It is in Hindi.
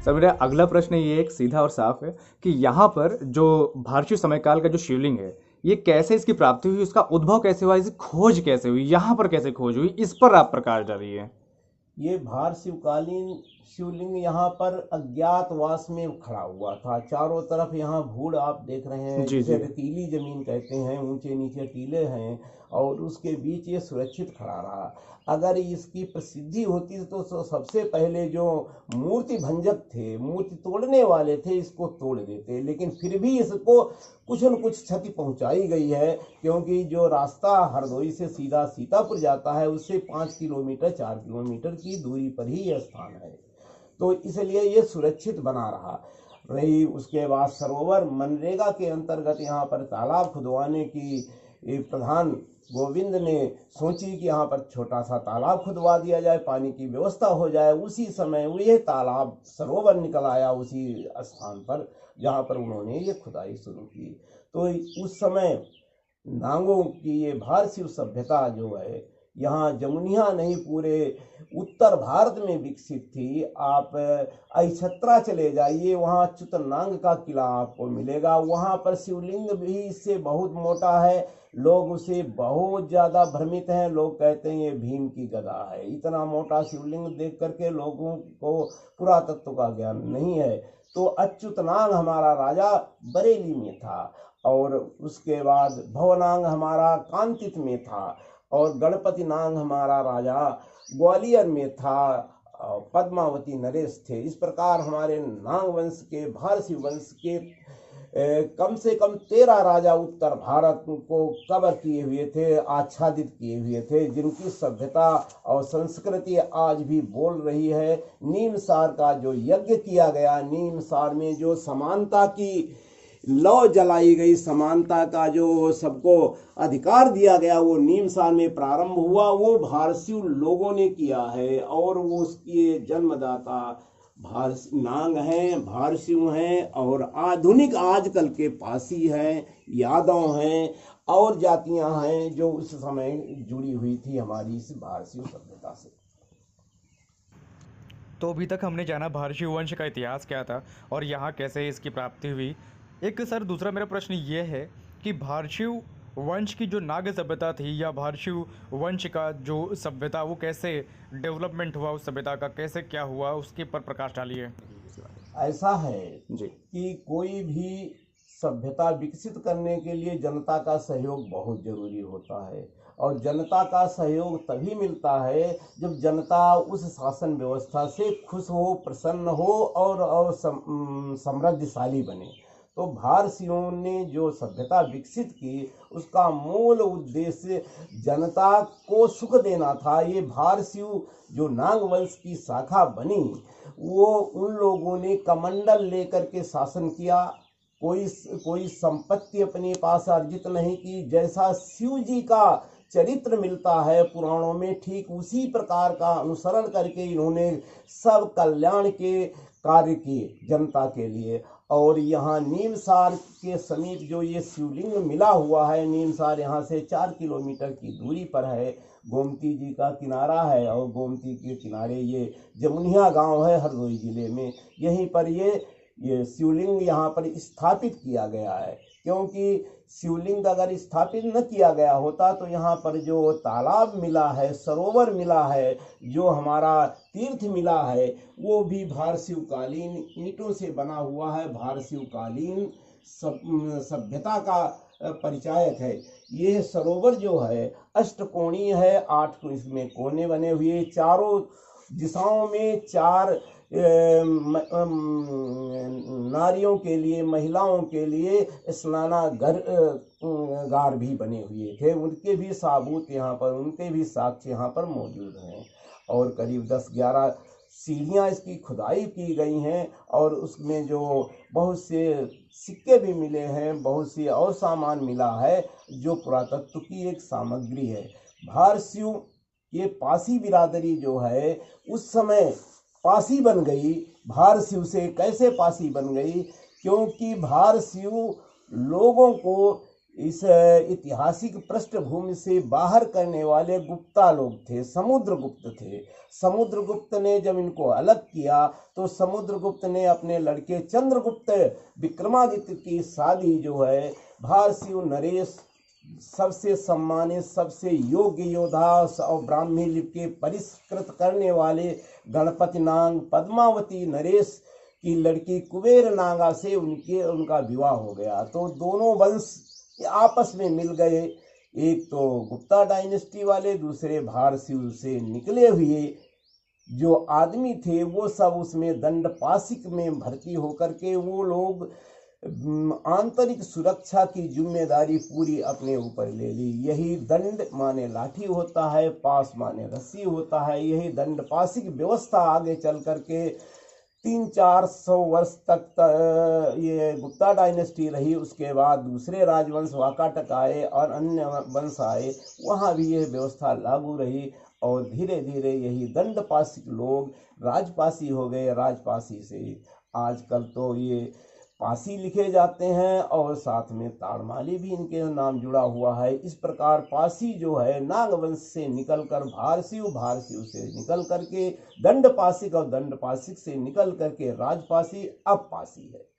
सर मेरा अगला प्रश्न ये एक सीधा और साफ है कि यहाँ पर जो भारतीय समय काल का जो शिवलिंग है, ये कैसे इसकी प्राप्ति हुई, उसका उद्भव कैसे हुआ, इसकी खोज कैसे हुई, यहाँ पर कैसे खोज हुई, इस पर आप प्रकाश डालिए। ये भार शिवकालीन शिवलिंग यहाँ पर अज्ञातवास में खड़ा हुआ था। चारों तरफ यहाँ भूड़ आप देख रहे हैं, जी जिसे जी। रेतीली जमीन कहते हैं, ऊंचे नीचे टीले हैं, और उसके बीच ये सुरक्षित खड़ा रहा। अगर इसकी प्रसिद्धि होती तो सबसे पहले जो मूर्ति भंजक थे, मूर्ति तोड़ने वाले थे, इसको तोड़ देते, लेकिन फिर भी इसको कुछ न कुछ क्षति पहुंचाई गई है, क्योंकि जो रास्ता हरदोई से सीधा सीतापुर जाता है, उससे 5 किलोमीटर 4 किलोमीटर की दूरी पर ही यह स्थान है। तो इसलिए ये सुरक्षित बना रहा। रही उसके बाद सरोवर, मनरेगा के अंतर्गत यहाँ पर तालाब खुदवाने की प्रधान गोविंद ने सोची कि यहाँ पर छोटा सा तालाब खुदवा दिया जाए, पानी की व्यवस्था हो जाए। उसी समय ये तालाब सरोवर निकल आया उसी स्थान पर जहाँ पर उन्होंने ये खुदाई शुरू की। तो उस समय नांगों की ये भारतीय सभ्यता जो है, यहाँ जमुनिया नहीं पूरे उत्तर भारत में विकसित थी। आप अहिछत्रा चले जाइए, वहाँ च्युतनांग का किला आपको मिलेगा। वहाँ पर शिवलिंग भी इससे बहुत मोटा है, लोग उसे बहुत ज़्यादा भ्रमित हैं। लोग कहते हैं ये भीम की गदा है। इतना मोटा शिवलिंग देख करके लोगों को पुरातत्व का ज्ञान नहीं है। तो अच्युतनांग हमारा राजा बरेली में था, और उसके बाद भवनांग हमारा कांतित में था, और गणपति नांग हमारा राजा ग्वालियर में था, पद्मावती नरेश थे। इस प्रकार हमारे नांग वंश के, भारसी वंश के कम से कम 13 राजा उत्तर भारत को कवर किए हुए थे, आच्छादित किए हुए थे, जिनकी सभ्यता और संस्कृति आज भी बोल रही है। नीमसार का जो यज्ञ किया गया, नीमसार में जो समानता की लौ जलाई गई, समानता का जो सबको अधिकार दिया गया, वो नीमसार में प्रारंभ हुआ। वो भारसीय लोगों ने किया है, और वो उसके जन्मदाता नांग हैं, भारसीय हैं, और आधुनिक आजकल के पासी हैं, यादव हैं, और जातियां हैं जो उस समय जुड़ी हुई थी हमारी इस भारतीय सभ्यता से। तो अभी तक हमने जाना भारतीय वंश का इतिहास क्या था और यहाँ कैसे इसकी प्राप्ति हुई। एक सर दूसरा मेरा प्रश्न ये है कि भारतीय वंश की जो नाग सभ्यता थी, या भारतीय वंश का जो सभ्यता, वो कैसे डेवलपमेंट हुआ, उस सभ्यता का कैसे क्या हुआ, उसके पर प्रकाश डालिए। ऐसा है जी। कि कोई भी सभ्यता विकसित करने के लिए जनता का सहयोग बहुत जरूरी होता है, और जनता का सहयोग तभी मिलता है जब जनता उस शासन व्यवस्था से खुश हो, प्रसन्न हो, और समृद्धशाली बने। तो भारतीयों ने जो सभ्यता विकसित की, उसका मूल उद्देश्य जनता को सुख देना था। ये भारतीय जो नाग वंश की शाखा बनी, वो उन लोगों ने कमंडल लेकर के शासन किया। कोई कोई संपत्ति अपने पास अर्जित नहीं की। जैसा शिव जी का चरित्र मिलता है पुराणों में, ठीक उसी प्रकार का अनुसरण करके इन्होंने सब कल्याण के कार्य किए जनता के लिए। और यहाँ नीमसार के समीप जो ये शिवलिंग मिला हुआ है, नीमसार यहाँ से 4 किलोमीटर की दूरी पर है। गोमती जी का किनारा है, और गोमती के किनारे ये जमुनिया गांव है हरदोई जिले में। यहीं पर ये शिवलिंग यहाँ पर स्थापित किया गया है, क्योंकि शिवलिंग अगर स्थापित न किया गया होता तो यहाँ पर जो तालाब मिला है, सरोवर मिला है, जो हमारा तीर्थ मिला है, वो भी भारशिवकालीन ईंटों से बना हुआ है, भारशिवकालीन सभ्यता का परिचायक है। ये सरोवर जो है अष्टकोणीय है, 8 इसमें कोने बने हुए, चारों दिशाओं में 4 नारियों के लिए, महिलाओं के लिए स्नानागार गार भी बने हुए थे। उनके भी साबूत यहाँ पर, उनके भी साक्ष्य यहाँ पर मौजूद हैं। और करीब 10-11 सीढ़ियाँ इसकी खुदाई की गई हैं, और उसमें जो बहुत से सिक्के भी मिले हैं, बहुत सी और सामान मिला है, जो पुरातत्व की एक सामग्री है। भारसियों, ये पासी बिरादरी जो है उस समय पासी बन गई। भारसियों से कैसे पासी बन गई? क्योंकि भारसियों लोगों को इस ऐतिहासिक पृष्ठभूमि से बाहर करने वाले गुप्ता लोग थे, समुद्रगुप्त थे। समुद्रगुप्त ने जब इनको अलग किया तो समुद्रगुप्त ने अपने लड़के चंद्रगुप्त विक्रमादित्य की शादी जो है भारशिव नरेश, सबसे सम्मानित, सबसे योग्य योद्धा और ब्राह्मी लिपि के परिष्कृत करने वाले गणपति नाग पद्मावती नरेश की लड़की कुबेर नागा से उनका विवाह हो गया। तो दोनों वंश आपस में मिल गए, एक तो गुप्ता डायनेस्टी वाले, दूसरे भारशिव से निकले हुए जो आदमी थे वो सब उसमें दंड पासिक में भर्ती होकर के वो लोग आंतरिक सुरक्षा की जिम्मेदारी पूरी अपने ऊपर ले ली। यही दंड माने लाठी होता है, पास माने रस्सी होता है। यही दंड पासिक व्यवस्था आगे चल करके 300-400 वर्ष तक ये गुप्ता डायनेस्टी रही। उसके बाद दूसरे राजवंश वाकाटक आए और अन्य वंश आए, वहाँ भी यह व्यवस्था लागू रही और धीरे धीरे यही दंडपासिक लोग राजपासी हो गए। राजपासी से आजकल तो ये पासी लिखे जाते हैं और साथ में ताड़माली भी इनके नाम जुड़ा हुआ है। इस प्रकार पासी जो है नागवंश से निकलकर भारशिव, भारशिव से निकल करके दंडपासिक और दंडपासिक से निकल करके राजपासी, अब पासी है।